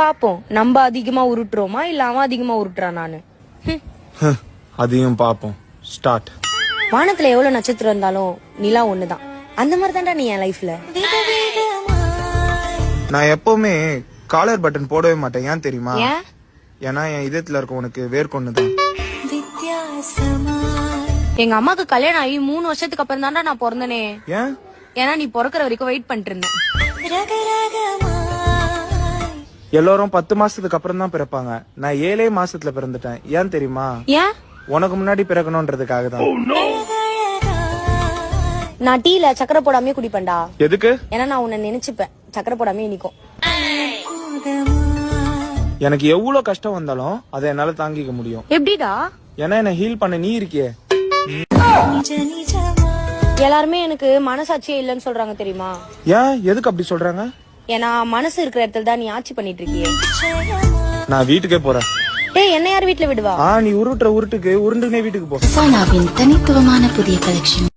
பாப்போம் நம்ம அதிகமா உருட்டுறோமா இல்ல அவன் அதிகமா உருட்டுறான் நானு. அதையும் பாப்போம். ஸ்டார்ட். வானத்துல எவ்வளவு நட்சத்திரம் இருந்தாலும் நிலா ஒண்ணுதான். அந்த மாதிரி தான்டா நீ என் லைஃப்ல. நான் எப்பவுமே காலர் பட்டன் போடவே மாட்டேன். ஏன் தெரியுமா? ஏன்? ஏன்னா என் இதயத்துல இருக்க உனக்கு வேர்க்கொண்ணுதான். எங்க அம்மாக்கு கல்யாணம் ஆகி 3 வருஷத்துக்கு அப்புறம் தான்டா நான் பிறந்தனே. ஏன்? ஏன்னா நீ பிறக்கிற வரைக்கும் வெயிட் பண்ணிட்டு இருந்தேன். எல்லாரும் 10 மாசத்துக்கு அப்புறம் தான் பிறப்பாங்க. நான் 7 மாசத்துல பிறந்துட்டேன். ஏன் தெரியுமா? ஏன்? உனக்கு முன்னாடி பிறக்கணும்ன்றதுக்காக தான். நான் டீல சக்கரை போடாமே குடிப்பேன்டா. எதுக்கு? ஏன்னா நான் உன்னை நினைச்சுப்பேன். சக்கரை போடாமே இனிக்கும். எனக்கு எவ்வளவு கஷ்டம் வந்தாலும் அதை என்னால தாங்கிக்க முடியும். எப்படிடா? ஏன்னா என்ன ஹீல் பண்ண நீ இருக்கியே. எல்லாருமே எனக்கு மனசாட்சியே இல்லன்னு சொல்றாங்க தெரியுமா? ஏன்? எதுக்கு அப்படி சொல்றாங்க? ஏன்னா மனசு இருக்கிற இடத்துல தான் நீ ஆட்சி பண்ணிட்டு இருக்கியே. நான் வீட்டுக்கே போறேன். டேய், என்ன யார் வீட்டுல விடுவா? நீ உருட்டுற உருட்டுக்கு உருண்டுனே வீட்டுக்கு போ. சோனாவின் தனித்துவமான புதிய கலெக்ஷன்.